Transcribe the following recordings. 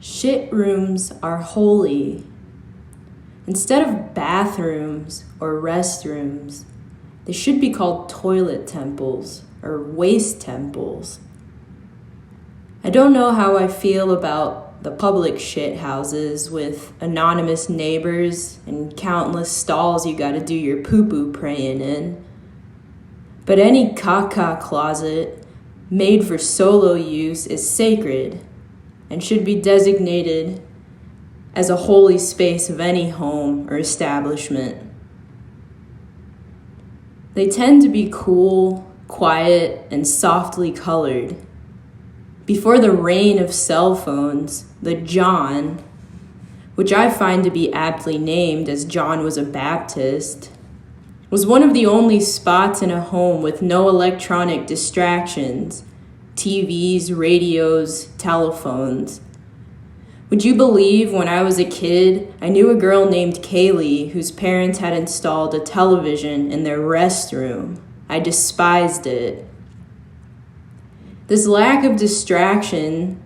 Shit rooms are holy. Instead of bathrooms or restrooms, they should be called toilet temples or waste temples. I don't know how I feel about the public shit houses with anonymous neighbors and countless stalls you gotta do your poo-poo praying in. But any caca closet made for solo use is sacred and should be designated as a holy space of any home or establishment. They tend to be cool, quiet, and softly colored. Before the reign of cell phones, the John, which I find to be aptly named as John was a Baptist, was one of the only spots in a home with no electronic distractions, TVs, radios, telephones. Would you believe when I was a kid, I knew a girl named Kaylee whose parents had installed a television in their restroom? I despised it. This lack of distraction,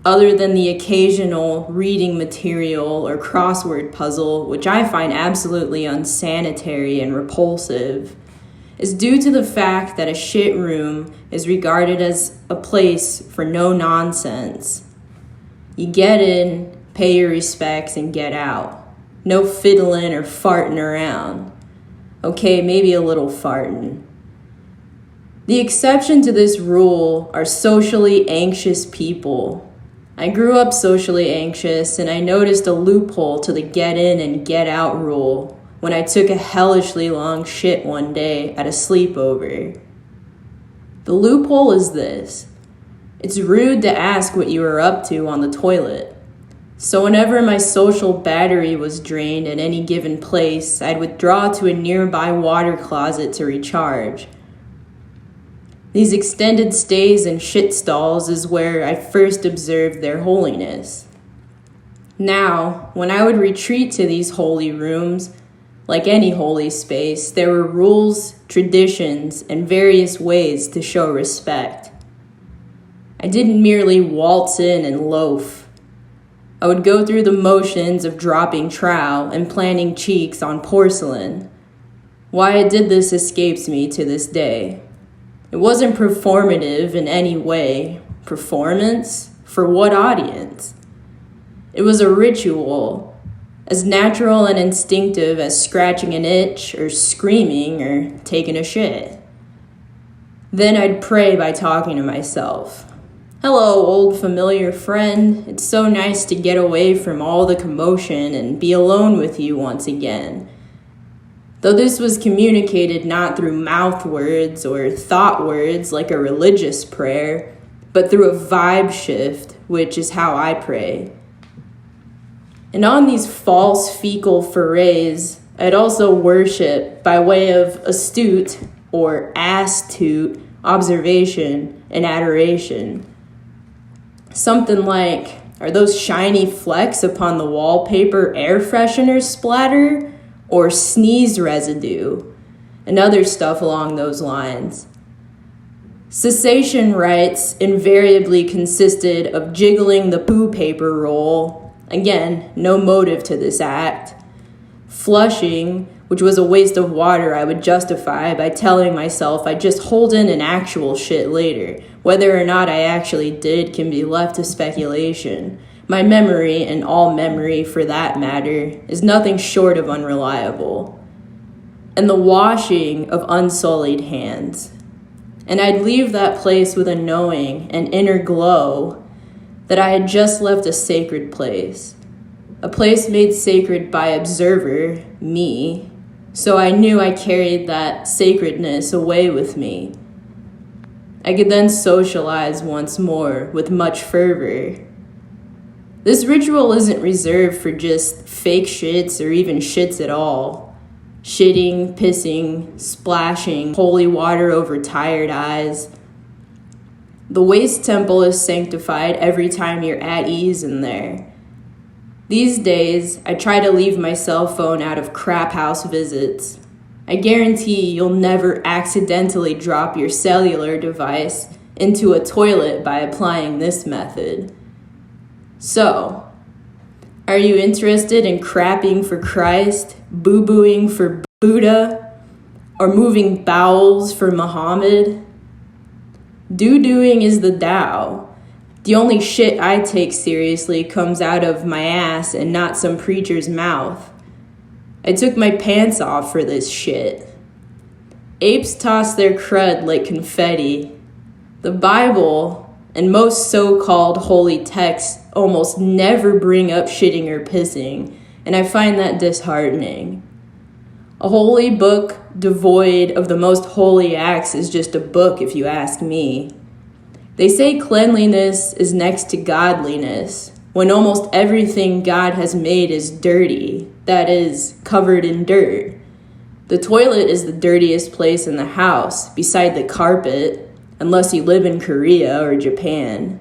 other than the occasional reading material or crossword puzzle, which I find absolutely unsanitary and repulsive, is due to the fact that a shit room is regarded as a place for no nonsense. You get in, pay your respects, and get out. No fiddling or farting around. Okay, maybe a little farting. The exception to this rule are socially anxious people. I grew up socially anxious, and I noticed a loophole to the get in and get out rule when I took a hellishly long shit one day at a sleepover. The loophole is this. It's rude to ask what you were up to on the toilet. So whenever my social battery was drained at any given place, I'd withdraw to a nearby water closet to recharge. These extended stays in shit stalls is where I first observed their holiness. Now, when I would retreat to these holy rooms, like any holy space, there were rules, traditions, and various ways to show respect. I didn't merely waltz in and loaf. I would go through the motions of dropping trowel and planting cheeks on porcelain. Why I did this escapes me to this day. It wasn't performative in any way. Performance? For what audience? It was a ritual, as natural and instinctive as scratching an itch or screaming or taking a shit. Then I'd pray by talking to myself. Hello, old familiar friend. It's so nice to get away from all the commotion and be alone with you once again. Though this was communicated not through mouth words or thought words like a religious prayer, but through a vibe shift, which is how I pray. And on these false fecal forays, I'd also worship by way of astute or astute observation and adoration. Something like, are those shiny flecks upon the wallpaper air freshener splatter or sneeze residue? And other stuff along those lines. Cessation rites invariably consisted of jiggling the poo paper roll. Again, no motive to this act. Flushing, which was a waste of water I would justify by telling myself I'd just hold in an actual shit later. Whether or not I actually did can be left to speculation. My memory, and all memory for that matter, is nothing short of unreliable. And the washing of unsullied hands. And I'd leave that place with a knowing, an inner glow, that I had just left a sacred place. A place made sacred by observer, me, so I knew I carried that sacredness away with me. I could then socialize once more with much fervor. This ritual isn't reserved for just fake shits or even shits at all. Shitting, pissing, splashing holy water over tired eyes. The waste temple is sanctified every time you're at ease in there. These days, I try to leave my cell phone out of crap house visits. I guarantee you'll never accidentally drop your cellular device into a toilet by applying this method. So, are you interested in crapping for Christ, boo-booing for Buddha, or moving bowels for Muhammad? Doo-dooing is the Tao. The only shit I take seriously comes out of my ass and not some preacher's mouth. I took my pants off for this shit. Apes toss their crud like confetti. The Bible and most so-called holy texts almost never bring up shitting or pissing, and I find that disheartening. A holy book devoid of the most holy acts is just a book, if you ask me. They say cleanliness is next to godliness, when almost everything God has made is dirty, that is, covered in dirt. The toilet is the dirtiest place in the house, beside the carpet, unless you live in Korea or Japan.